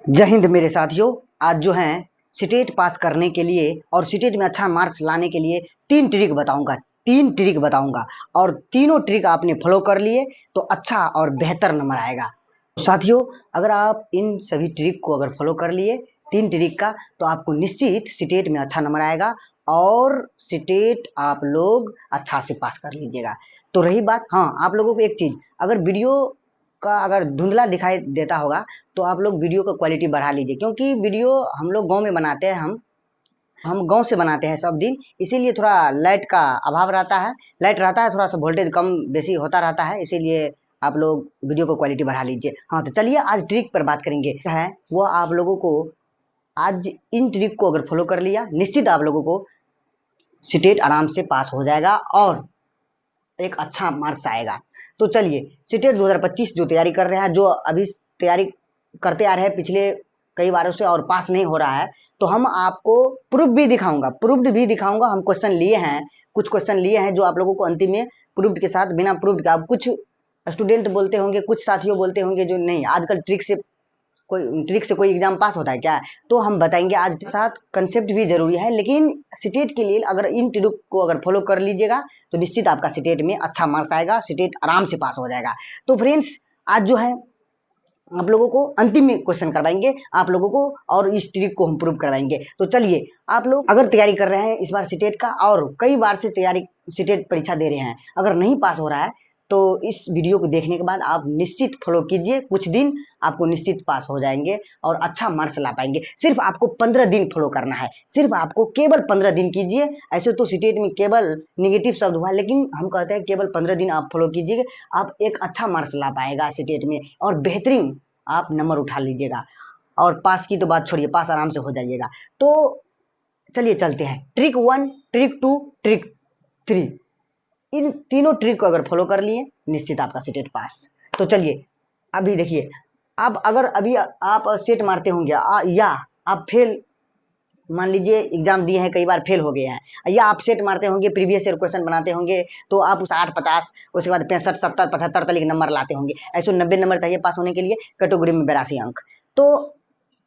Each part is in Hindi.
जय हिंद मेरे साथियों। आज जो है स्टेट पास करने के लिए और स्टेट में अच्छा मार्क्स लाने के लिए तीन ट्रिक बताऊंगा और तीनों ट्रिक आपने फॉलो कर लिए तो अच्छा और बेहतर नंबर आएगा। तो साथियों, अगर आप इन सभी ट्रिक को अगर फॉलो कर लिए तीन ट्रिक का तो आपको निश्चित स्टेट में अच्छा नंबर आएगा और स्टेट आप लोग अच्छा से पास कर लीजिएगा। तो रही बात, हाँ, आप लोगों को एक चीज, अगर वीडियो का अगर धुंधला दिखाई देता होगा तो आप लोग वीडियो का क्वालिटी बढ़ा लीजिए, क्योंकि वीडियो हम लोग गांव में बनाते हैं, हम गांव से बनाते हैं सब दिन, इसीलिए थोड़ा लाइट का अभाव रहता है। लाइट रहता है, थोड़ा सा वोल्टेज कम बेसी होता रहता है, इसीलिए आप लोग वीडियो को क्वालिटी बढ़ा लीजिए। हाँ, तो चलिए आज ट्रिक पर बात करेंगे। है वो आप लोगों को आज इन ट्रिक को अगर फॉलो कर लिया निश्चित आप लोगों को स्टेट आराम से पास हो जाएगा और एक अच्छा मार्क्स आएगा। तो चलिए, सीटेट 2025 जो तैयारी कर रहे हैं, जो अभी तैयारी करते आ रहे हैं पिछले कई बारों से और पास नहीं हो रहा है, तो हम आपको प्रूफ्ड भी दिखाऊंगा। हम क्वेश्चन लिए हैं, कुछ क्वेश्चन लिए हैं जो आप लोगों को अंतिम में प्रूफ्ड के साथ, बिना प्रूफ्ड का, कुछ स्टूडेंट बोलते होंगे, कुछ साथियों बोलते होंगे जो नहीं आजकल ट्रिक से कोई एग्जाम पास होता है क्या, तो हम बताएंगे आज के साथ। कंसेप्ट भी जरूरी है, लेकिन स्टेट के लिए अगर इन ट्रिक को अगर फॉलो कर लीजिएगा तो निश्चित आपका स्टेट में अच्छा मार्क्स आएगा, स्टेट आराम से पास हो जाएगा। तो फ्रेंड्स, आज जो है आप लोगों को अंतिम में क्वेश्चन करवाएंगे आप लोगों को और इस ट्रिक को हम प्रूव करवाएंगे। तो चलिए, आप लोग अगर तैयारी कर रहे हैं इस बार स्टेट का और कई बार से तैयारी स्टेट परीक्षा दे रहे हैं, अगर नहीं पास हो रहा है तो इस वीडियो को देखने के बाद आप निश्चित फॉलो कीजिए, कुछ दिन आपको निश्चित पास हो जाएंगे और अच्छा मार्क्स ला पाएंगे। सिर्फ आपको 15 दिन फॉलो करना है, सिर्फ आपको केवल 15 दिन कीजिए। ऐसे तो स्टेट में केवल निगेटिव शब्द हुआ, लेकिन हम कहते हैं केवल 15 दिन आप फॉलो कीजिए, आप एक अच्छा मार्क्स ला पाएगा स्टेट में और बेहतरीन आप नंबर उठा लीजिएगा। और पास की तो बात छोड़िए, पास आराम से हो जाइएगा। तो चलिए चलते हैं, ट्रिक 1, ट्रिक 2, ट्रिक 3, इन तीनों ट्रिक को अगर फॉलो कर लिए निश्चित आपका स्टेट पास। तो चलिए अभी देखिए, अब अगर अभी आप सेट मारते होंगे या आप फेल, मान लीजिए एग्जाम दिए हैं, कई बार फेल हो गए हैं, या आप सेट मारते होंगे, प्रीवियस ईयर क्वेश्चन बनाते होंगे, तो आप उस 8, 50, उसके बाद 65, 70, 75 तक नंबर लाते होंगे। ऐसे 90 नंबर चाहिए पास होने के लिए, कैटेगरी में 82 अंक। तो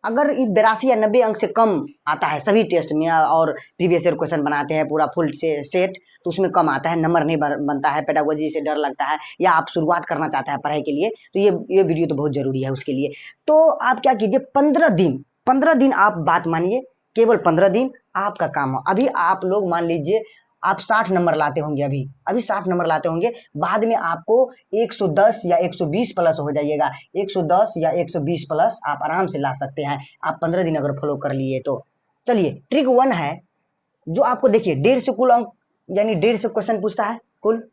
अगर 82 या 90 अंक से कम आता है सभी टेस्ट में और प्रीवियस ईयर क्वेश्चन बनाते हैं पूरा फुल से सेट, तो उसमें कम आता है, नंबर नहीं बनता है, पेडागोजी से डर लगता है, या आप शुरुआत करना चाहते हैं पढ़ाई के लिए, तो ये वीडियो तो बहुत जरूरी है उसके लिए। तो आप क्या कीजिए, 15 दिन आप बात मानिए, केवल 15 दिन आपका काम हो। अभी आप लोग मान लीजिए आप 60 नंबर लाते होंगे, अभी 60 नंबर लाते होंगे, बाद में आपको 110 या 120 प्लस हो जाइएगा, 110 या 120 प्लस आप आराम से ला सकते हैं, आप 15 दिन अगर फॉलो कर लिए तो। चलिए, ट्रिक 1 है जो आपको देखिए 150 से कुल अंक, यानी 150 से क्वेश्चन पूछता है, कुल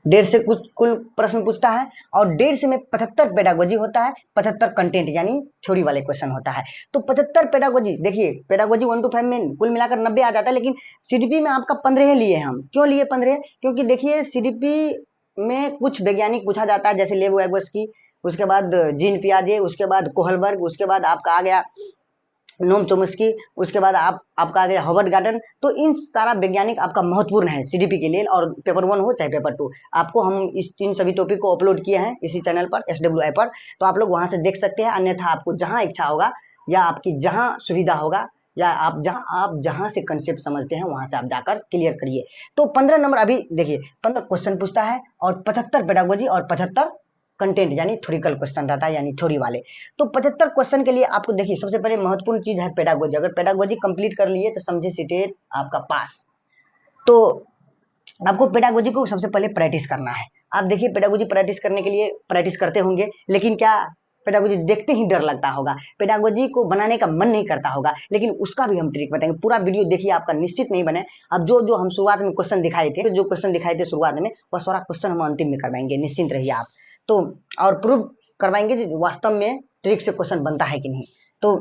150 से कुल प्रश्न पूछता है, और 150 में 75 पेडागोजी होता है, 75 कंटेंट यानी थ्योरी वाले क्वेश्चन होता है। तो 75 पेडागोजी, देखिए पेडागोजी 1 to 5 में कुल मिलाकर 90 आ जाता है, लेकिन सीडीपी में आपका 15 लिए हम। क्यों लिए 15? क्योंकि देखिए सीडीपी में कुछ वैज्ञानिक पूछा जाता है, जैसे लेव वैगोस्की, उसके बाद जीन पियाजे, उसके बाद कोहलबर्ग, उसके बाद आपका आ गया नोम चोम्स्की, उसके बाद आपका आ गया हॉवर्ड गार्डन। तो इन सारा वैज्ञानिक आपका महत्वपूर्ण है सीडीपी के लिए, और पेपर 1 हो चाहे पेपर 2, आपको हम इन सभी टॉपिक को अपलोड किए हैं इसी चैनल पर SWI पर, तो आप लोग वहां से देख सकते हैं। अन्यथा आपको जहां इच्छा होगा या आपकी जहां सुविधा होगा या आप जहां से कंसेप्ट समझते हैं वहां से आप जाकर क्लियर करिए। तो 15 नंबर अभी देखिए, 15 क्वेश्चन पूछता है और 75 पेडागोजी और 75 कंटेंट यानी थ्योरिकल क्वेश्चन रहता है, यानी थ्योरी वाले। तो 75 क्वेश्चन के लिए आपको देखिए सबसे पहले महत्वपूर्ण चीज है पेडागोजी। अगर पेडागोजी कंप्लीट कर लिए तो समझे स्टेट आपका पास। तो आपको पेडागोजी को सबसे पहले प्रैक्टिस करना है। आप देखिए पेडागोजी प्रैक्टिस करने के लिए प्रैक्टिस करते होंगे, लेकिन क्या पेडागोजी देखते ही डर लगता होगा, पेडागोजी को बनाने का मन नहीं करता होगा, लेकिन उसका भी हम ट्रिक बताएंगे। पूरा वीडियो देखिए, आपका निश्चित नहीं बने। अब जो हम शुरुआत में क्वेश्चन दिखाए थे, जो क्वेश्चन दिखाए थे शुरुआत में, वह सारा क्वेश्चन हम अंतिम में करवाएंगे, निश्चिंत रहिए आप। तो और प्रूव करवाएंगे वास्तव में ट्रिक से क्वेश्चन बनता है कि नहीं। तो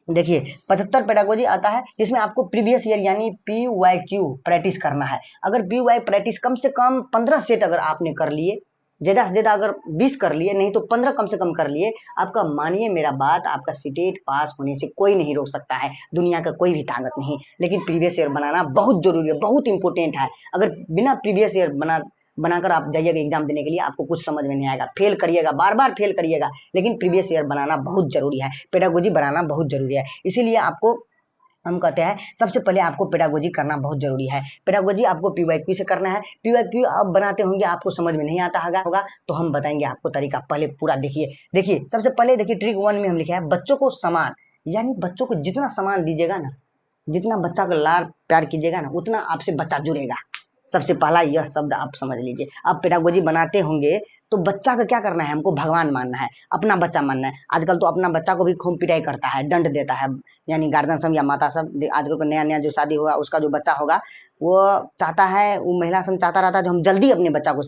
देखिए 75 पेडागोजी आता है, जिसमें आपको प्रीवियस ईयर यानी PYQ प्रैक्टिस करना है। अगर PY प्रैक्टिस कम से कम 15 सेट अगर आपने कर लिए, ज्यादा से ज्यादा अगर 20 कर लिए, नहीं तो 15 कम से कम कर लिए, आपका मानिए मेरा बात, आपका स्टेट पास होने से कोई नहीं रोक सकता है, दुनिया का कोई भी ताकत नहीं। लेकिन प्रीवियस ईयर बनाना बहुत जरूरी है, बहुत इंपॉर्टेंट है। अगर बिना प्रीवियस ईयर बनाकर आप जाइएगा एग्जाम देने के लिए, आपको कुछ समझ में नहीं आएगा, फेल करिएगा, बार बार फेल करिएगा, लेकिन प्रीवियस ईयर बनाना बहुत जरूरी है, पेडागोजी बनाना बहुत जरूरी है। इसीलिए आपको हम कहते हैं सबसे पहले आपको पेडागोजी करना बहुत जरूरी है। पेडागोजी आपको पीवाईक्यू से करना है। पीवाईक्यू आप बनाते होंगे, आपको समझ में नहीं आता होगा तो हम बताएंगे आपको तरीका। पहले पूरा देखिए सबसे पहले देखिए ट्रिक 1 में हम लिखे है बच्चों को समान, यानी बच्चों को जितना सामान दीजिएगा ना, जितना बच्चा को लाड़ प्यार कीजिएगा ना, उतना आपसे बच्चा जुड़ेगा। सबसे पहला यह शब्द आप समझ लीजिए। आप पेडागोजी बनाते होंगे तो बच्चा का क्या करना है, हमको भगवान मानना है, अपना बच्चा मानना है। आजकल तो अपना बच्चा को भी खूब पिटाई करता है, दंड देता है, यानी गार्जियन सब या माता सब। आजकल को नया नया जो शादी हुआ उसका जो बच्चा होगा वो चाहता है, वो महिला सब चाहता रहता है जो हम जल्दी अपने बच्चा को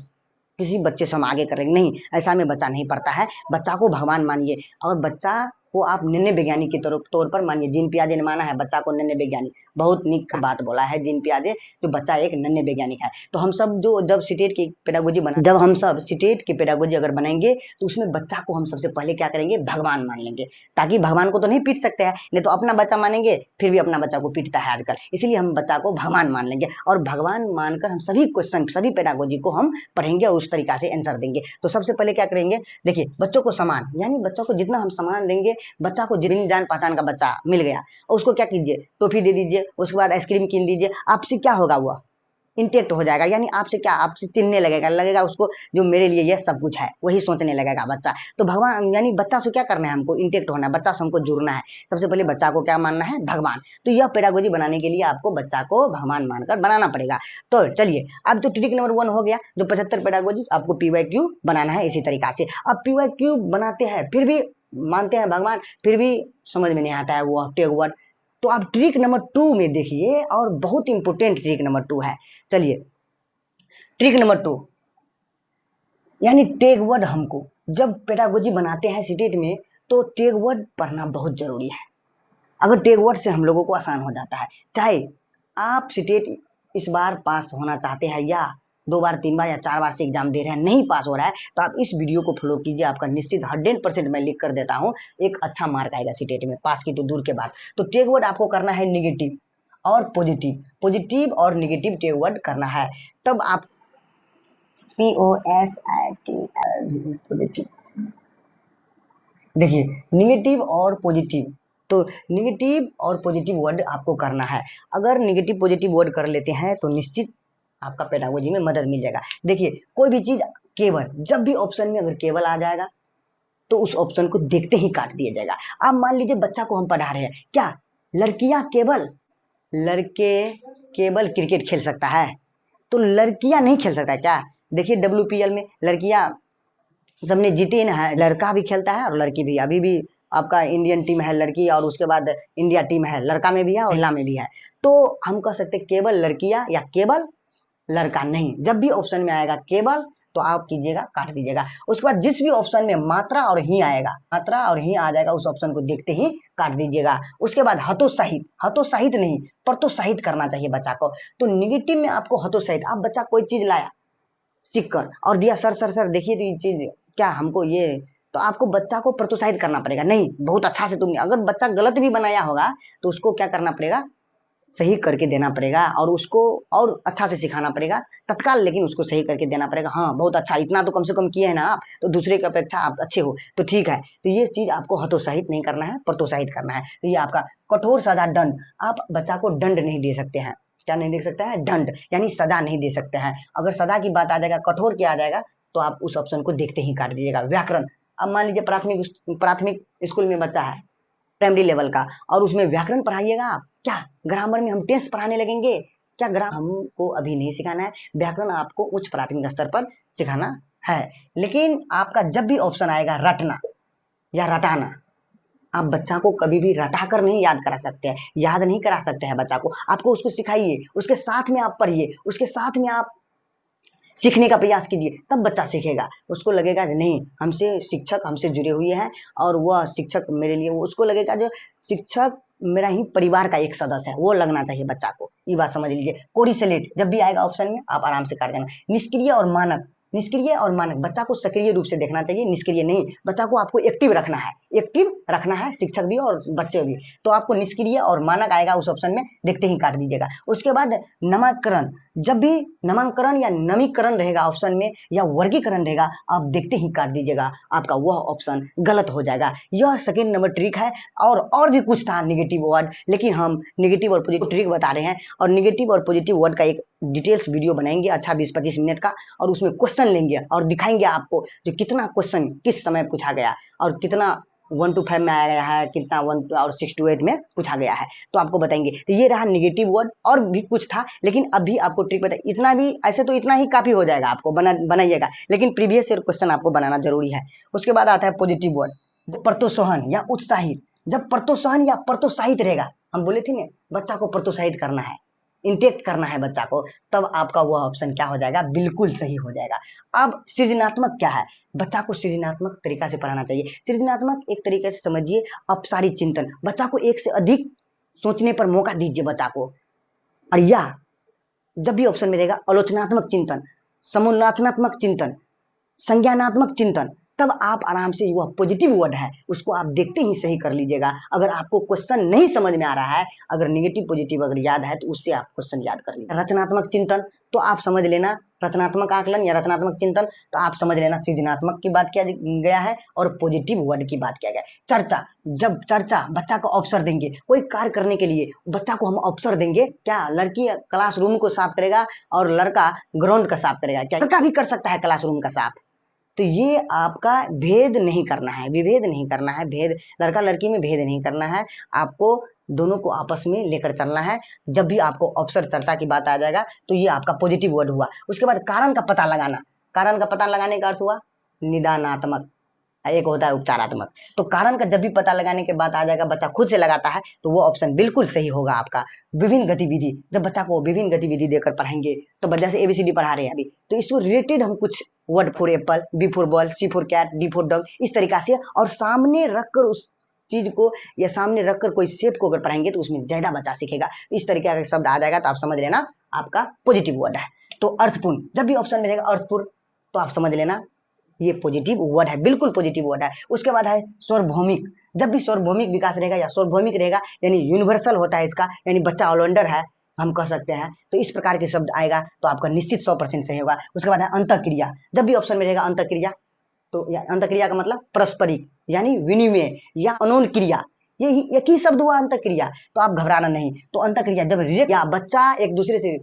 किसी बच्चे से हम आगे कर लेंगे। नहीं, ऐसा में बच्चा नहीं पढ़ता है। बच्चा को भगवान मानिए और बच्चा को आप नन्हे वैज्ञानिक के तौर पर मानिए। जीन पियाजे ने माना है बच्चा को नन्हे वैज्ञानिक, बहुत निक बात बोला है जीन पियाजे, जो बच्चा एक नन्हे वैज्ञानिक है। तो हम सब जो जब सीटेट की पेडागोजी जब हम सब सीटेट की पेडागोजी अगर बनाएंगे तो उसमें बच्चा को हम सबसे पहले क्या करेंगे, भगवान मान लेंगे। ताकि भगवान को तो नहीं पीट सकते हैं, नहीं तो अपना बच्चा मानेंगे, फिर भी अपना बच्चा को पीटता है आजकल, इसलिए हम बच्चा को भगवान मान लेंगे और भगवान मानकर हम सभी क्वेश्चन, सभी पेडागोजी को हम पढ़ेंगे और उस तरीका से आंसर देंगे। तो सबसे पहले क्या करेंगे, देखिए बच्चों को समान, यानी बच्चों को जितना हम समान देंगे, बच्चा को जिन जान पहचान का बच्चा मिल गया और उसको क्या कीजिए, टॉफी दे दीजिए, उसके बाद आइसक्रीम कीन दीजिए। आपसे क्या होगा, वो इंटेक्ट हो जाएगा, यानी आपसे क्या, आपसे चिन्हने लगेगा उसको जो मेरे लिए ये सब कुछ है, वही सोचने लगेगा बच्चा। तो भगवान, यानी बच्चा से क्या करना है, हमको इंटेक्ट होना है, बच्चा से हमको जुड़ना है। सबसे पहले बच्चा को क्या मानना है, भगवान। तो यह पेडागोजी बनाने के लिए आपको बच्चा को भगवान मानकर बनाना पड़ेगा। तो चलिए, अब तो ट्रिक नंबर 1 हो गया, जो 75 पेडागोजी आपको पीवाईक्यू बनाना है इसी तरीका से। अब पीवाईक्यू बनाते हैं फिर भी मानते हैं भगवान, फिर भी समझ में नहीं आता है वो टेग वर्ड, तो आप ट्रिक नंबर 2 में देखिए, और बहुत इंपोर्टेंट ट्रिक नंबर 2 है। चलिए ट्रिक नंबर 2, यानी टेग वर्ड। हमको जब पेडागोजी बनाते हैं सीटेट में तो टेग वर्ड पढ़ना बहुत जरूरी है। अगर टेग वर्ड से हम लोगों को आसान हो जाता है, चाहे आप सीटेट इस बार पास होना चाहते हैं या 2 बार 3 बार या 4 बार से एग्जाम दे रहे हैं, नहीं पास हो रहा है, तो आप इस वीडियो को फॉलो कीजिए, आपका निश्चित 100% मैं लिख कर देता हूँ, एक अच्छा मार्क आएगा सीटेट में, पास की तो दूर के बाद। तो टेग वर्ड आपको करना है निगेटिव और पॉजिटिव, पॉजिटिव और निगेटिव टेग वर्ड करना है। तब आप POSIT पॉजिटिव, देखिए निगेटिव और पॉजिटिव, तो निगेटिव और पॉजिटिव वर्ड आपको करना है। अगर निगेटिव पॉजिटिव वर्ड कर लेते हैं तो निश्चित आपका पेडागोजी में मदद मिल जाएगा। देखिए कोई भी चीज केवल, जब भी ऑप्शन में अगर केवल आ जाएगा तो उस ऑप्शन को देखते ही काट दिया जाएगा। अब मान लीजिए बच्चा को हम पढ़ा रहे हैं, क्या लड़कियां केवल, लड़के केवल क्रिकेट खेल सकता है, तो लड़कियां नहीं खेल सकता क्या? देखिए WPL में लड़कियां सबने जीती ना है, लड़का भी खेलता है और लड़की भी। अभी भी आपका इंडियन टीम है लड़की, और उसके बाद इंडिया टीम है, लड़का में भी है और महिला में भी है। तो हम कह सकते केवल लड़कियां या केवल लड़का नहीं। जब भी ऑप्शन में आएगा केवल तो आप कीजिएगा, काट दीजिएगा। उसके बाद जिस भी ऑप्शन में मात्रा और ही आएगा, मात्रा और ही आ जाएगा, उस ऑप्शन को देखते ही काट दीजिएगा। उसके बाद हतोत्साहित, हतोत्साहित नहीं प्रोत्साहित करना चाहिए बच्चा को। तो निगेटिव में आपको हतोत्साहित, आप बच्चा कोई चीज लाया सीख कर और दिया, सर देखिए तो ये चीज क्या हमको ये, तो आपको बच्चा को प्रोत्साहित करना पड़ेगा, नहीं बहुत अच्छा से तुमने, अगर बच्चा गलत भी बनाया होगा तो उसको क्या करना पड़ेगा, सही करके देना पड़ेगा और उसको और अच्छा से सिखाना पड़ेगा तत्काल, लेकिन उसको सही करके देना पड़ेगा। हाँ बहुत अच्छा, इतना तो कम से कम किए हैं ना आप, तो दूसरे की अपेक्षा आप अच्छे हो तो ठीक है। तो ये चीज आपको हतोत्साहित नहीं करना है, प्रोत्साहित करना है। तो ये आपका कठोर सजा दंड, आप बच्चा को दंड नहीं दे सकते हैं। क्या नहीं दे सकते हैं, दंड, यानी सजा नहीं दे सकते हैं। अगर सजा की बात आ जाएगा, कठोर किया जाएगा, तो आप उस ऑप्शन को देखते ही काट दीजिएगा। व्याकरण, अब मान लीजिए प्राथमिक स्कूल में बच्चा है प्राइमरी लेवल का, और उसमें व्याकरण पढ़ाइएगा आप, क्या ग्रामर में हम टेंस पढ़ाने लगेंगे क्या? हमको अभी नहीं सिखाना है, व्याकरण आपको उच्च प्राथमिक स्तर पर सिखाना है। लेकिन आपका जब भी ऑप्शन आएगा रटना या रटाना, आप बच्चा को कभी भी रटा कर नहीं याद करा सकते हैं, याद नहीं करा सकते हैं बच्चा को। आपको उसको सिखाइए, उसके साथ में आप पढ़िए, उसके साथ में आप सीखने का प्रयास कीजिए, तब बच्चा सीखेगा। उसको लगेगा नहीं, हमसे शिक्षक हमसे जुड़े हुए हैं और वह शिक्षक मेरे लिए, उसको लगेगा जो शिक्षक मेरा ही परिवार का एक सदस्य है, वो लगना चाहिए बच्चा को। ये बात समझ लीजिए। कोरिलेट जब भी आएगा ऑप्शन में आप आराम से काट देना। निष्क्रिय और मानक, निष्क्रिय और मानक, बच्चा को सक्रिय रूप से देखना चाहिए, निष्क्रिय नहीं। बच्चा को आपको एक्टिव रखना है, एक्टिव रखना है, शिक्षक भी और बच्चे भी। तो आपको निष्क्रिय और मानक आएगा उस ऑप्शन में, देखते ही काट दीजिएगा। उसके बाद नामकरण, जब भी नामांकन या नमीकरण रहेगा ऑप्शन में या वर्गीकरण रहेगा, आप देखते ही काट दीजिएगा, आपका वह ऑप्शन गलत हो जाएगा। यह सेकेंड नंबर ट्रिक है। और भी कुछ था नेगेटिव वर्ड, लेकिन हम नेगेटिव और पॉजिटिव ट्रिक बता रहे हैं, और नेगेटिव और पॉजिटिव वर्ड का एक डिटेल्स वीडियो बनाएंगे अच्छा 20-25 मिनट का, और उसमें क्वेश्चन लेंगे और दिखाएंगे आपको जो कितना क्वेश्चन किस समय पूछा गया और कितना 1 to 5 में आया गया है, कितना 1 और 6 to 8 में पूछा गया है, तो आपको बताएंगे। तो ये रहा नेगेटिव वर्ड, और भी कुछ था लेकिन अभी आपको ट्रिक बता, इतना भी ऐसे तो इतना ही काफी हो जाएगा, आपको बनाइएगा, लेकिन प्रीवियस ईयर क्वेश्चन आपको बनाना जरूरी है। उसके बाद आता है पॉजिटिव वर्ड, प्रोत्साहन या उत्साहित। जब प्रोत्साहन या प्रोत्साहित रहेगा, हम बोले थे ना बच्चा को प्रोत्साहित करना है, इंटेक्ट करना है बच्चा को, तब आपका वह ऑप्शन क्या हो जाएगा, बिल्कुल सही हो जाएगा। अब सृजनात्मक क्या है, बच्चा को सृजनात्मक तरीका से पढ़ाना चाहिए। सृजनात्मक एक तरीके से समझिए अपसारी चिंतन, बच्चा को एक से अधिक सोचने पर मौका दीजिए बच्चा को। और या जब भी ऑप्शन में रहेगा आलोचनात्मक चिंतन, समूलात्मक चिंतन, संज्ञानात्मक चिंतन, तब आप आराम से वह पॉजिटिव वर्ड है उसको आप देखते ही सही कर लीजिएगा। अगर आपको क्वेश्चन नहीं समझ में आ रहा है, अगर नेगेटिव पॉजिटिव अगर याद है तो उससे आप क्वेश्चन याद कर लीजिए। रचनात्मक चिंतन तो आप समझ लेना, रचनात्मक आकलन या रचनात्मक चिंतन तो आप समझ लेना सृजनात्मक की बात किया गया है और पॉजिटिव वर्ड की बात किया गया है। चर्चा, जब चर्चा बच्चा को अवसर देंगे कोई कार्य करने के लिए, बच्चा को हम अवसर देंगे, क्या लड़की क्लासरूम को साफ करेगा और लड़का ग्राउंड का साफ करेगा, क्या लड़का भी कर सकता है क्लासरूम का साफ? तो ये आपका भेद नहीं करना है, विभेद नहीं करना है, भेद लड़का लड़की में भेद नहीं करना है, आपको दोनों को आपस में लेकर चलना है। जब भी आपको अवसर चर्चा की बात आ जाएगा तो ये आपका पॉजिटिव वर्ड हुआ। उसके बाद कारण का पता लगाना, कारण का पता लगाने का अर्थ हुआ निदानात्मक, एक होता है उपचारात्मक। तो कारण का जब भी पता लगाने के बाद आ जाएगा, बच्चा खुद से लगाता है तो वो ऑप्शन बिल्कुल सही होगा आपका। विभिन्न गतिविधि, जब बच्चा को विभिन्न गतिविधि देकर पढ़ाएंगे, तो जैसे ABCD पढ़ा रहे हैं अभी, तो इसको रिलेटेड हम कुछ word for apple, B for ball, C for cat, D for dog, इस तरीका से, और सामने रखकर उस चीज को या सामने रखकर कोई शेप को अगर पढ़ाएंगे तो उसमें ज्यादा बच्चा सीखेगा। इस तरीके का शब्द आ जाएगा तो आप समझ लेना आपका पॉजिटिव वर्ड है। तो अर्थपूर्ण, जब भी ऑप्शन में रहेगा अर्थपूर्ण तो आप समझ लेना ये पॉजिटिव वर्ड है, बिल्कुल पॉजिटिव वर्ड है। उसके बाद है सार्वभौमिक, जब भी सार्वभौमिक विकास रहेगा या सार्वभौमिक रहेगा यानी यूनिवर्सल होता है इसका, यानी बच्चा ऑलराउंडर है हम कह सकते हैं, तो इस प्रकार के शब्द आएगा तो आपका निश्चित 100% सही होगा। उसके बाद है अंतःक्रिया, जब भी ऑप्शन में रहेगा अंतःक्रिया तो अंतःक्रिया का मतलब पारस्परिक यानी विनिमय या अनोन क्रिया, यही एक ही शब्द हुआ अंतःक्रिया, तो आप घबराना नहीं। तो अंतःक्रिया जब या बच्चा एक दूसरे से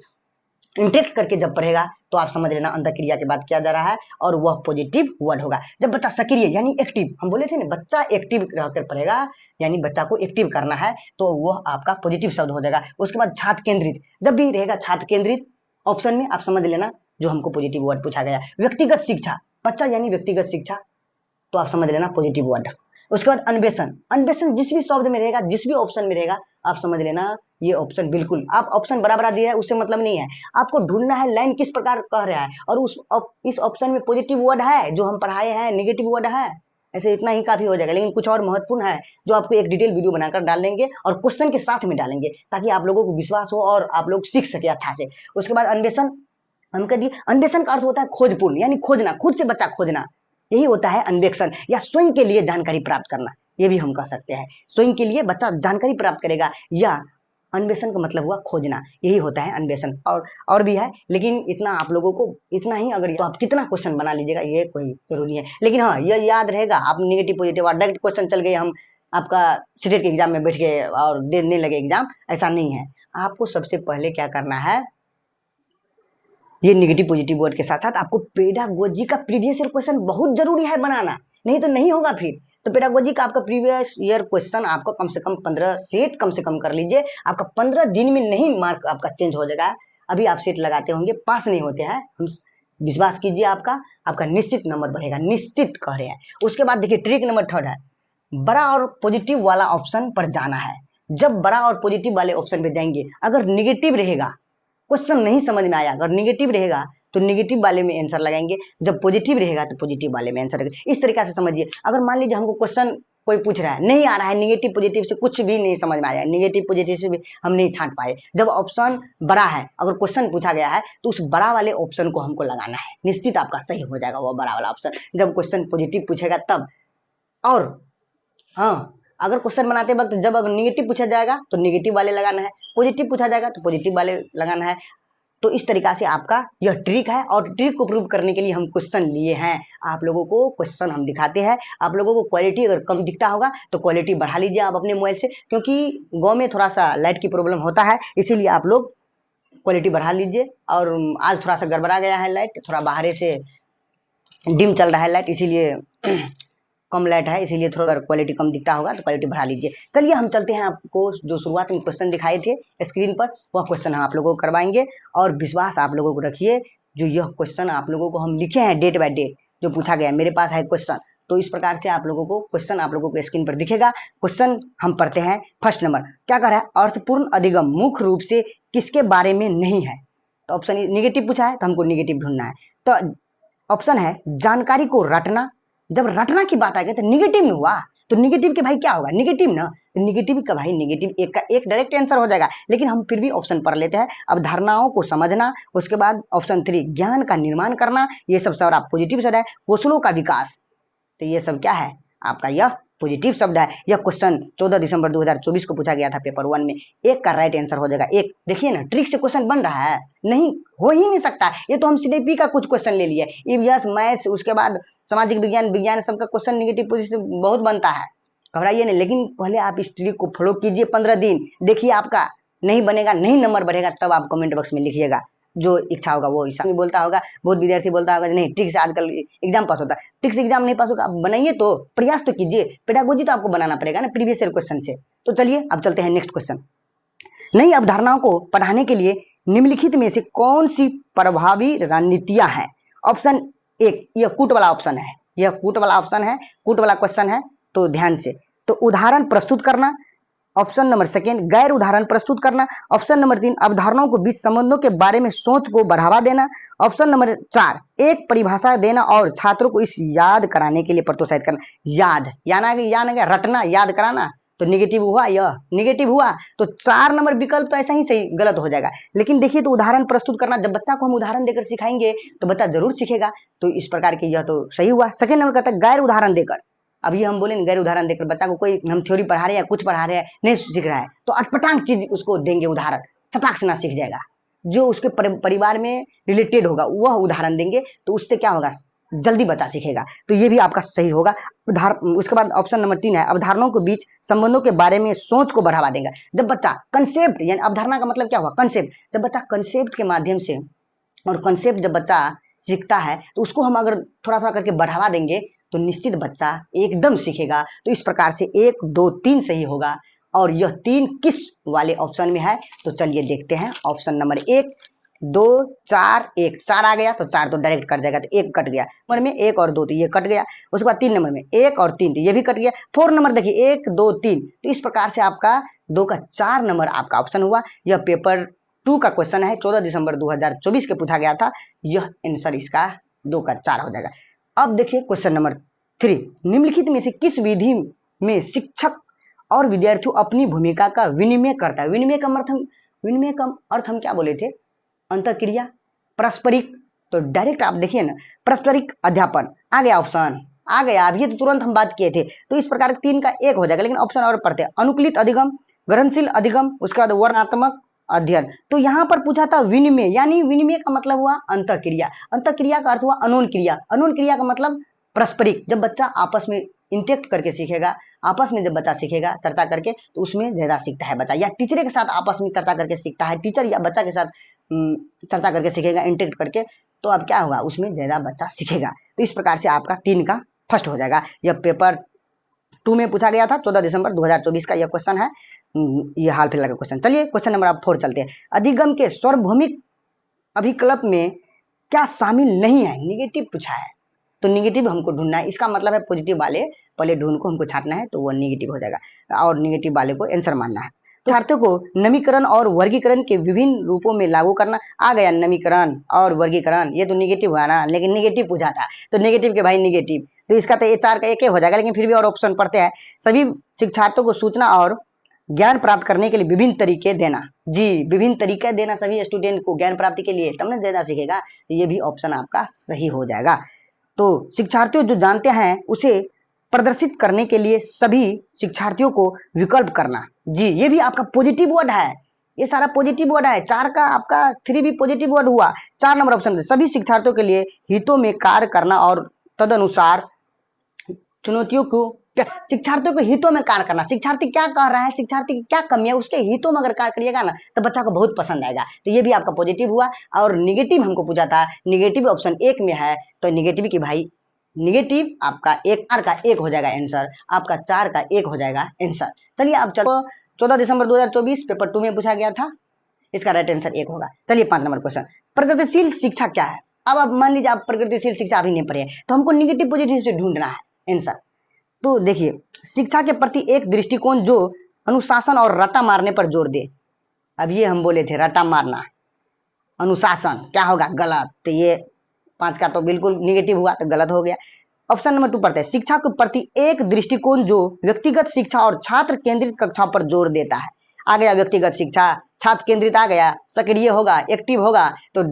इंटरेक्ट करके जब पढ़ेगा तो आप समझ लेना अंतःक्रिया की बात किया जा रहा है और वह पॉजिटिव वर्ड होगा। जब बच्चा सक्रिय यानी एक्टिव, हम बोले थे ना बच्चा एक्टिव रहकर पढ़ेगा यानी बच्चा को एक्टिव करना है, तो वह आपका पॉजिटिव शब्द हो जाएगा। उसके बाद छात्र केंद्रित, जब भी रहेगा छात्र केंद्रित ऑप्शन में आप समझ लेना जो हमको पॉजिटिव वर्ड पूछा गया। व्यक्तिगत शिक्षा, बच्चा यानी व्यक्तिगत शिक्षा तो आप समझ लेना पॉजिटिव वर्ड। उसके बाद अन्वेषण, अन्वेषण जिस भी शब्द में रहेगा, जिस भी ऑप्शन में रहेगा आप समझ लेना ये ऑप्शन बिल्कुल, आप ऑप्शन बराबर दिया है उससे मतलब नहीं है, आपको ढूंढना है लाइन किस प्रकार कह रहा है और इस ऑप्शन में पॉजिटिव वर्ड है जो हम पढ़ाए हैं, नेगेटिव वर्ड है, ऐसे इतना ही काफी हो जाएगा। लेकिन कुछ और महत्वपूर्ण है जो आपको एक डिटेल वीडियो बनाकर डाल देंगे और क्वेश्चन के साथ में डालेंगे ताकि आप लोगों को विश्वास हो और आप लोग सीख सके अच्छा से। उसके बाद अन्वेषण, हम कह दिए अन्वेषण का अर्थ होता है खोजपूर्ण यानी खोजना, खुद से बच्चा खोजना, यही होता है अन्वेषण, या स्वयं के लिए जानकारी प्राप्त करना, ये भी हम कह सकते हैं। स्वयं के लिए बच्चा जानकारी प्राप्त करेगा या अन्वेषण का मतलब हुआ खोजना, यही होता है अन्वेषण। और भी है लेकिन इतना आप लोगों को इतना ही, अगर तो आप कितना क्वेश्चन बना लीजिएगा ये कोई जरूरी है, लेकिन हाँ ये याद रहेगा आप नेगेटिव पॉजिटिव डायरेक्ट क्वेश्चन चल गए हम आपका सीटेट के एग्जाम में बैठ गए और देने लगे एग्जाम, ऐसा नहीं है। आपको सबसे पहले क्या करना है, ये नेगेटिव पॉजिटिव वर्ड के साथ साथ आपको पेडागोजी का प्रीवियस ईयर क्वेश्चन बहुत जरूरी है बनाना, नहीं तो नहीं होगा फिर। तो पेडागोजी का आपका प्रीवियस ईयर क्वेश्चन आपको कम से कम 15 सेट कम से कम कर लीजिए, आपका 15 दिन में नहीं मार्क आपका चेंज हो जाएगा। अभी आप सेट लगाते होंगे पास नहीं होते हैं, हम विश्वास कीजिए आपका निश्चित नंबर बढ़ेगा, निश्चित कह रहे हैं। उसके बाद देखिए ट्रिक नंबर 3 है बड़ा और पॉजिटिव वाला ऑप्शन पर जाना है। जब बड़ा और पॉजिटिव वाले ऑप्शन पे जाएंगे, अगर निगेटिव रहेगा क्वेश्चन नहीं समझ में आया, अगर निगेटिव रहेगा तो निगेटिव वाले में आंसर लगाएंगे, जब पॉजिटिव रहेगा तो पॉजिटिव वाले में आंसर लगाएंगे। इस तरीके से समझिए, अगर मान लीजिए हमको क्वेश्चन कोई पूछ रहा है नहीं आ रहा है, निगेटिव पॉजिटिव से कुछ भी नहीं समझ में आया, निगेटिव पॉजिटिव से भी हम नहीं छांट पाए, जब ऑप्शन बड़ा है अगर क्वेश्चन पूछा गया है तो उस बड़ा वाले ऑप्शन को हमको लगाना है, निश्चित आपका सही हो जाएगा वो बड़ा वाला ऑप्शन जब क्वेश्चन पॉजिटिव पूछेगा तब। और हाँ अगर क्वेश्चन बनाते वक्त जब अगर निगेटिव पूछा जाएगा तो निगेटिव वाले लगाना है, पॉजिटिव पूछा जाएगा तो पॉजिटिव वाले लगाना है। तो इस तरीका से आपका यह ट्रिक है, और ट्रिक को प्रूव करने के लिए हम क्वेश्चन लिए हैं। आप लोगों को क्वेश्चन हम दिखाते हैं। आप लोगों को क्वालिटी अगर कम दिखता होगा तो क्वालिटी बढ़ा लीजिए आप अपने मोबाइल से, क्योंकि गांव में थोड़ा सा लाइट की प्रॉब्लम होता है, इसीलिए आप लोग क्वालिटी बढ़ा लीजिए। और आज थोड़ा सा गड़बड़ा गया है लाइट, थोड़ा बाहर से डिम चल रहा है लाइट, इसीलिए कम लाइट है, इसीलिए थोड़ा क्वालिटी कम दिखता होगा तो क्वालिटी बढ़ा लीजिए। चलिए हम चलते हैं, आपको जो शुरुआत में क्वेश्चन दिखाए थे स्क्रीन पर वह क्वेश्चन हम आप लोगों को करवाएंगे। और विश्वास आप लोगों को रखिए, जो यह क्वेश्चन आप लोगों को हम लिखे हैं डेट बाय डेट जो पूछा गया है, मेरे पास है क्वेश्चन, तो इस प्रकार से आप लोगों को क्वेश्चन आप लोगों को स्क्रीन पर दिखेगा। क्वेश्चन हम पढ़ते हैं। फर्स्ट नंबर क्या कर रहा है, अर्थपूर्ण अधिगम मुख्य रूप से किसके बारे में नहीं है। तो ऑप्शन निगेटिव पूछा है तो हमको निगेटिव ढूंढना है। तो ऑप्शन है जानकारी को रटना। जब रटना की बात आ गई तो निगेटिव में हुआ, तो निगेटिव के भाई क्या होगा, निगेटिव ना, तो निगेटिव का भाई निगेटिव एक का एक डायरेक्ट आंसर हो जाएगा, लेकिन हम फिर भी ऑप्शन पढ़ लेते हैं। अवधारणाओं को समझना, उसके बाद ऑप्शन 3 ज्ञान का निर्माण करना, ये सब सर आप पॉजिटिव शब्द है। कौशलों का विकास, तो ये सब क्या है आपका, यह पॉजिटिव शब्द है। यह क्वेश्चन 14 दिसंबर 2024 को पूछा गया था पेपर 1 में। एक का राइट आंसर हो जाएगा। एक देखिए ना, ट्रिक से क्वेश्चन बन रहा है, नहीं हो ही नहीं सकता। ये तो हम सीडीपी का कुछ क्वेश्चन ले लिए, ईवीएस मैथ्स, उसके बाद सामाजिक विज्ञान, विज्ञान सबका क्वेश्चन निगेटिव पोजीशन बहुत बनता है, घबराइए नहीं। लेकिन पहले आप इस ट्रिक को फॉलो कीजिए 15 दिन, देखिए आपका नहीं बनेगा, नहीं नंबर बढ़ेगा, तब आप कमेंट बॉक्स में लिखिएगा जो इच्छा होगा वो। ऐसा बोलता होगा, बहुत विद्यार्थी बोलता होगा नहीं ट्रिक से आजकल एग्जाम पास होता है, ट्रिक से एग्जाम नहीं पास होगा। आप बनाइए तो, प्रयास तो कीजिए, पेडागोजी तो आपको बनाना पड़ेगा ना प्रीवियस ईयर क्वेश्चन से। तो चलिए अब चलते हैं नेक्स्ट क्वेश्चन। नई अवधारणाओं को पढ़ाने के लिए निम्नलिखित में से कौन सी प्रभावी रणनीतियां हैं। ऑप्शन 1 यह कूट वाला ऑप्शन है, यह कूट वाला ऑप्शन है, कूट वाला क्वेश्चन है, तो ध्यान से। तो उदाहरण प्रस्तुत करना, ऑप्शन नंबर 2 गैर उदाहरण प्रस्तुत करना, ऑप्शन नंबर 3 अवधारणाओं को बीच संबंधों के बारे में सोच को बढ़ावा देना, ऑप्शन नंबर 4 एक परिभाषा देना और छात्रों को इस याद कराने के लिए प्रोत्साहित करना। याद याना रटना, याद कराना, तो निगेटिव हुआ, यह निगेटिव हुआ, तो 4 नंबर विकल्प तो ऐसा ही सही गलत हो जाएगा। लेकिन देखिए, तो उदाहरण प्रस्तुत करना, जब बच्चा को हम उदाहरण देकर सिखाएंगे तो बच्चा जरूर सीखेगा, तो इस प्रकार के यह तो सही हुआ। सेकंड नंबर कहता है गैर उदाहरण देकर। अभी हम बोले गैर उदाहरण देकर, बच्चा को कोई हम थ्योरी पढ़ा रहे हैं, कुछ पढ़ा रहे हैं, नहीं सीख रहा है, तो अटपटांग चीज उसको देंगे उदाहरण, सटाक से ना सीख जाएगा। जो उसके परिवार में रिलेटेड होगा वह उदाहरण देंगे, तो उससे क्या होगा, जल्दी बच्चा सीखेगा। तो ये भी आपका सही होगा। उसके बाद ऑप्शन नंबर 3 है अवधारणाओं के बीच संबंधों के बारे में सोच को बढ़ावा देगा। जब बच्चा कंसेप्ट, यानी अवधारणा का मतलब क्या हुआ, कंसेप्ट, जब बच्चा कंसेप्ट के माध्यम से, और कंसेप्ट जब बच्चा सीखता है तो उसको हम अगर थोड़ा थोड़ा करके बढ़ावा देंगे तो निश्चित बच्चा एकदम सीखेगा। तो इस प्रकार से 1 2 3 सही होगा। और यह 3 किस वाले ऑप्शन में है, तो चलिए देखते हैं। ऑप्शन नंबर 1 2 4 1, 4 आ गया तो 4 तो डायरेक्ट कट जाएगा, तो 1 कट गया। नंबर में 1 और 2 तो ये कट गया। उसके बाद 3 नंबर में 1 और 3 तो ये भी कट गया। 4 नंबर देखिए 1 2 3, तो इस प्रकार से आपका 2 का 4 नंबर आपका ऑप्शन हुआ। यह पेपर 2 का क्वेश्चन है, 14 दिसंबर 2024 के पूछा गया था। यह आंसर इसका 2 का 4 हो जाएगा। अब देखिए क्वेश्चन नंबर 3, निम्नलिखित में से किस विधि में शिक्षक और विद्यार्थियों अपनी भूमिका का विनिमय करता है। विनिमय का अर्थ हम क्या बोले थे, अंतःक्रिया, पारस्परिक। तो डायरेक्ट आप देखिए ना, पारस्परिक अध्यापन आ गया, ऑप्शन आ गया। अभी तो तुरंत हम बात किए थे, तो इस प्रकार 3 का 1 हो जाएगा। लेकिन ऑप्शन और पढ़ते हैं, अनुकूलित अधिगम, ग्रहणशील अधिगम, उसके बाद वर्णनात्मक अध्ययन। तो यहाँ पर पूछा था विनिमय, यानी विनिमय का मतलब हुआ अंतःक्रिया, अंतःक्रिया का अर्थ हुआ अनोन क्रिया, अनोन क्रिया का मतलब पारस्परिक। जब बच्चा आपस में इंटरेक्ट करके सीखेगा, आपस में जब बच्चा सीखेगा चर्चा करके, तो उसमें ज्यादा सीखता है बच्चा। या टीचर के साथ आपस में चर्चा करके सीखता है, टीचर या बच्चा के साथ चर्चा करके सीखेगा, इंटरेक्ट करके, तो अब क्या होगा, उसमें ज्यादा बच्चा सीखेगा। तो इस प्रकार से आपका 3 का फर्स्ट हो जाएगा। यह पेपर 2 में पूछा गया था, 14 दिसंबर 2024 का यह क्वेश्चन है, ये हाल फिलहाल का क्वेश्चन। चलिए क्वेश्चन नंबर 4 चलते हैं। अधिगम के सार्वभौमिक अभिकल्प में क्या शामिल नहीं है, निगेटिव पूछा है, तो निगेटिव हमको ढूंढना है। इसका मतलब है पॉजिटिव वाले पहले ढूंढ को हमको छाटना है, तो वो निगेटिव हो जाएगा, और निगेटिव वाले को आंसर मानना है। तो छात्रों को नमीकरण और वर्गीकरण के विभिन्न रूपों में लागू करना। आ गया नमीकरण और वर्गीकरण, ये तो निगेटिव हुआ ना, लेकिन निगेटिव पूछा था, तो निगेटिव के भाई निगेटिव, तो इसका तो 4 का 1 हो जाएगा। लेकिन फिर भी और ऑप्शन पढ़ते हैं। सभी शिक्षार्थियों को सूचना और ज्ञान प्राप्त करने के लिए विभिन्न तरीके देना। जी, विभिन्न तरीके देना सभी स्टूडेंट को ज्ञान प्राप्ति के लिए, तब ना ज्यादा सीखेगा। ये भी ऑप्शन आपका सही हो जाएगा। तो शिक्षार्थियों जो जानते हैं उसे प्रदर्शित करने के लिए सभी शिक्षार्थियों को विकल्प करना। जी, ये भी आपका पॉजिटिव वर्ड है, ये सारा पॉजिटिव वर्ड है। 4 का आपका 3 भी पॉजिटिव वर्ड हुआ। 4 नंबर ऑप्शन, सभी शिक्षार्थियों के लिए हितों में कार्य करना और तदनुसार चुनौतियों को, शिक्षार्थियों के हितों में कार्य करना। शिक्षार्थी क्या कर रहा है, शिक्षार्थी की क्या कमी है, उसके हितों में अगर कार्य करिएगा ना तो बच्चा को बहुत पसंद आएगा। तो ये भी आपका पॉजिटिव हुआ। और निगेटिव हमको पूछा था, निगेटिव ऑप्शन 1 में है, तो निगेटिव की भाई निगेटिव आपका 4 का 1 हो जाएगा आंसर, आपका 4 का 1 हो जाएगा आंसर। चलिए अब चलो 14 दिसंबर 2024 पेपर 2 में पूछा गया था, इसका राइट आंसर 1 होगा। चलिए 5 नंबर क्वेश्चन, प्रगतिशील शिक्षा क्या है। अब आप मान लीजिए आप प्रगतिशील शिक्षा अभी नहीं पढ़े तो हमको निगेटिव पॉजिटिव से ढूंढना है आंसर। तो देखिए, शिक्षा के प्रति एक दृष्टिकोण जो अनुशासन और रट्टा मारने पर जोर दे। अब ये हम बोले थे रट्टा मारना, अनुशासन क्या होगा, गलत। तो ये 5 का तो बिल्कुल निगेटिव हुआ, तो गलत हो गया। ऑप्शन नंबर 2 पढ़ते हैं, शिक्षा के प्रति एक दृष्टिकोण जो व्यक्तिगत शिक्षा और छात्र केंद्रित कक्षा पर जोर देता है। आ गया व्यक्तिगत शिक्षा, छात्र केंद्रित आ गया, सक्रिय होगा, एक्टिव होगा, तो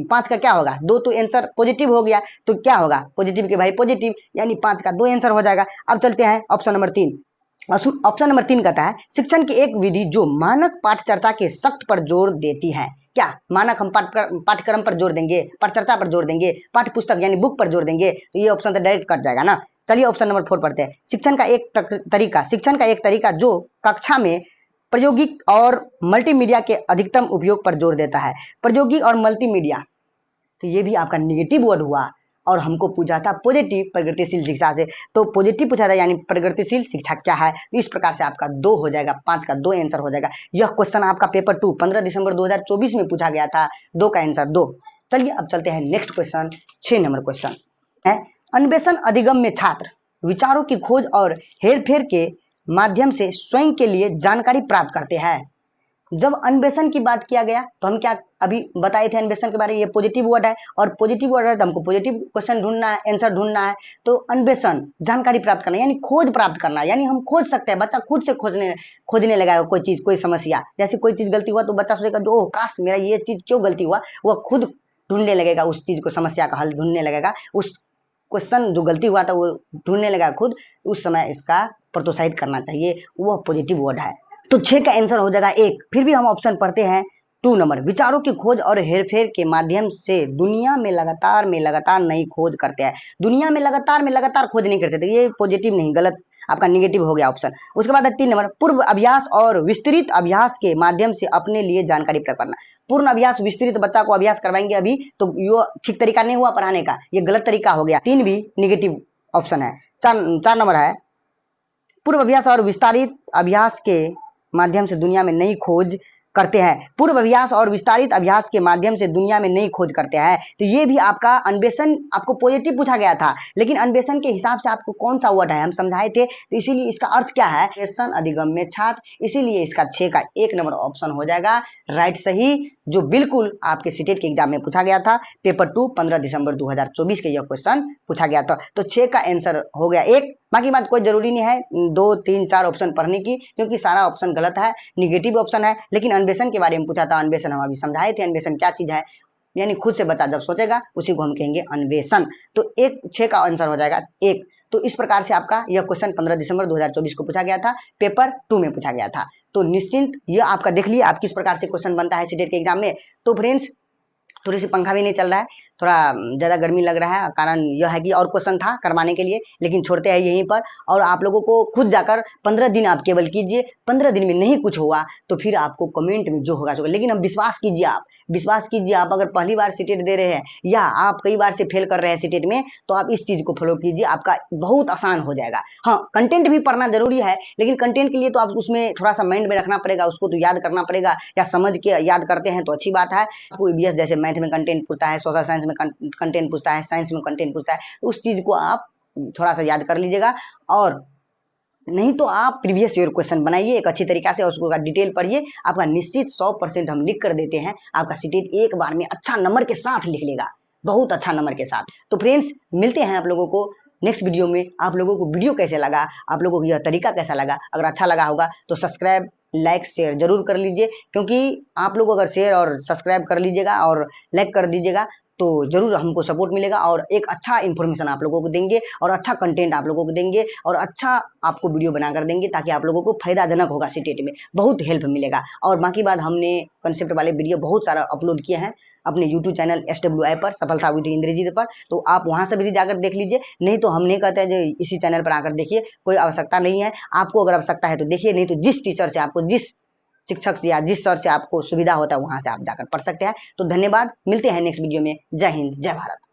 5 का क्या होगा, 2 तो आंसर पॉजिटिव हो गया, तो क्या होगा पॉजिटिव के भाई पॉजिटिव, यानी 5 का 2 आंसर हो जाएगा। अब चलते हैं ऑप्शन नंबर 3। ऑप्शन नंबर 3 कहता है, शिक्षण की एक विधि जो मानक पाठचर्चा के सख्त पर जोर देती है। क्या मानक, हम पाठ्यक्रम पर जोर देंगे, पाठचर्चा पर जोर देंगे, पाठ्य पुस्तक यानी बुक पर जोर देंगे, तो ये ऑप्शन तो डायरेक्ट कट जाएगा ना। चलिए ऑप्शन नंबर 4 पढ़ते हैं, शिक्षण का एक तरीका जो कक्षा में प्रायोगिक और मल्टीमीडिया के अधिकतम उपयोग पर जोर देता है। प्रायोगिक और मल्टीमीडिया, तो ये भी आपका निगेटिव वर्ड हुआ, और हमको पूछा था पॉजिटिव प्रगतिशील शिक्षा से, तो पॉजिटिव पूछा था, यानी प्रगतिशील शिक्षा क्या है। तो इस प्रकार से आपका 2 हो जाएगा, 5 का 2 आंसर हो जाएगा। यह क्वेश्चन आपका पेपर 2 15 दिसंबर 2024 में पूछा गया था, 2 का आंसर 2। चलिए अब चलते हैं नेक्स्ट क्वेश्चन, 6 नंबर क्वेश्चन है, अन्वेषण अधिगम में छात्र विचारों की खोज और हेरफेर के माध्यम से स्वयं के लिए जानकारी प्राप्त करते हैं। जब अन्वेषण की बात किया गया तो हम क्या अभी बताए थे अन्वेषण के बारे में, ये पॉजिटिव वर्ड है, और पॉजिटिव वर्ड है तो हमको पॉजिटिव क्वेश्चन ढूंढना है, आंसर ढूंढना है। तो अन्वेषण जानकारी प्राप्त करना, यानी खोज प्राप्त करना, यानी हम खोज सकते हैं। बच्चा खुद से खोजने लगेगा कोई चीज, कोई समस्या, जैसे कोई चीज गलती हुआ तो बच्चा सोचेगा ओह काश मेरा ये चीज क्यों गलती हुआ, वह खुद ढूंढने लगेगा उस चीज को, समस्या का हल ढूंढने लगेगा, उस क्वेश्चन जो गलती हुआ था वो ढूंढने लगा खुद, उस समय इसका प्रोत्साहित करना चाहिए, वह पॉजिटिव वर्ड है। तो 6 का आंसर हो जाएगा 1। फिर भी हम ऑप्शन पढ़ते हैं 2 नंबर, विचारों की खोज और हेरफेर के माध्यम से दुनिया में लगातार नई खोज करते हैं। दुनिया में लगातार खोज नहीं कर सकते, ये पॉजिटिव नहीं, गलत, आपका निगेटिव हो गया ऑप्शन। उसके बाद 3 नंबर, पूर्व अभ्यास और विस्तृत अभ्यास के माध्यम से अपने लिए जानकारी प्राप्त करना। पूर्ण अभ्यास, विस्तृत, बच्चा को अभ्यास करवाएंगे अभी तो ये ठीक तरीका नहीं हुआ पढ़ाने का, ये गलत तरीका हो गया। 3 भी निगेटिव ऑप्शन है। 4 नंबर है, पूर्व अभ्यास और विस्तारित अभ्यास के माध्यम से दुनिया में नई खोज करते हैं। पूर्व अभ्यास और विस्तारित अभ्यास के माध्यम से दुनिया में नई खोज करते हैं। तो ये भी आपका अन्वेषण, आपको पॉजिटिव पूछा गया था, लेकिन अन्वेषण के हिसाब से आपको कौन सा वर्ड है हम समझाए थे, तो इसीलिए इसका अर्थ क्या है, अन्वेषण अधिगम में छात्र, इसीलिए इसका 6 का 1 नंबर ऑप्शन हो जाएगा राइट सही, जो बिल्कुल आपके सीटेट के एग्जाम में पूछा गया था, पेपर 2 15 दिसंबर 2024 के यह क्वेश्चन पूछा गया था। तो 6 का आंसर हो गया 1। बाकी बात कोई जरूरी नहीं है 2 3 4 ऑप्शन पढ़ने की, क्योंकि सारा ऑप्शन गलत है, निगेटिव ऑप्शन है। लेकिन अन्वेषण के बारे में पूछा था, अन्वेषण हम अभी समझाए थे, अन्वेषण क्या चीज है, यानी खुद से बच्चा जब सोचेगा उसी को हम कहेंगे अन्वेषण। तो 6 का आंसर हो जाएगा 1। तो इस प्रकार से आपका यह क्वेश्चन 15 दिसंबर 2024 को पूछा गया था, पेपर 2 में पूछा गया था। तो निश्चिंत ये आपका देख लिए आप किस प्रकार से क्वेश्चन बनता है सीटेट के एग्जाम में। तो फ्रेंड्स, थोड़ी सी पंखा भी नहीं चल रहा है, थोड़ा ज़्यादा गर्मी लग रहा है, कारण यह है कि और क्वेश्चन था करवाने के लिए, लेकिन छोड़ते हैं यहीं पर। और आप लोगों को खुद जाकर 15 दिन आप केवल कीजिए, 15 दिन में नहीं कुछ हुआ तो फिर आपको कमेंट में जो होगा, लेकिन अब विश्वास कीजिए, आप अगर पहली बार सीटेट दे रहे हैं या आप कई बार से फेल कर रहे हैं सीटेट में, तो आप इस चीज़ को फॉलो कीजिए, आपका बहुत आसान हो जाएगा। हाँ, कंटेंट भी पढ़ना जरूरी है, लेकिन कंटेंट के लिए तो आप उसमें थोड़ा सा माइंड में रखना पड़ेगा, उसको तो याद करना पड़ेगा, या समझ के याद करते हैं तो अच्छी बात है। आपको ईवीएस जैसे मैथ में कंटेंट पूछता है, सोशल साइंस में कंटेंट पूछता है, साइंस में कंटेंट पूछता है, उस चीज को आप थोड़ा सा याद कर लीजिएगा। और नहीं तो आप प्रीवियस ईयर क्वेश्चन बनाइए एक अच्छी तरीका से, उसको डिटेल पढ़िए, आपका निश्चित 100% हम लिख कर देते हैं, आपका सीटेट एक बार में अच्छा नंबर के साथ लिख लेगा, बहुत अच्छा नंबर के साथ। तो फ्रेंड्स, मिलते हैं आप लोगों को नेक्स्ट वीडियो में। आप लोगों को वीडियो कैसे लगा, आप लोगों को यह तरीका कैसा लगा, अगर अच्छा लगा होगा तो सब्सक्राइब लाइक शेयर जरूर कर लीजिए, क्योंकि आप लोग अगर शेयर और सब्सक्राइब कर लीजिएगा और लाइक कर दीजिएगा तो ज़रूर हमको सपोर्ट मिलेगा और एक अच्छा इन्फॉर्मेशन आप लोगों को देंगे और अच्छा कंटेंट आप लोगों को देंगे और अच्छा आपको वीडियो बनाकर देंगे, ताकि आप लोगों को फायदाजनक होगा, सीटेट में बहुत हेल्प मिलेगा। और बाकी बात, हमने कंसेप्ट वाले वीडियो बहुत सारा अपलोड किए हैं अपने YouTube चैनल SWI पर, सफलता विद इंद्रजीत पर, तो आप वहां से भी जाकर देख लीजिए। नहीं तो हम नहीं कहते हैं जो इसी चैनल पर आकर देखिए, कोई आवश्यकता नहीं है। आपको अगर आवश्यकता है तो देखिए, नहीं तो जिस टीचर से आपको, जिस शिक्षक से या जिस सर से आपको सुविधा होता है वहां से आप जाकर पढ़ सकते हैं। तो धन्यवाद, मिलते हैं नेक्स्ट वीडियो में। जय हिंद, जय भारत।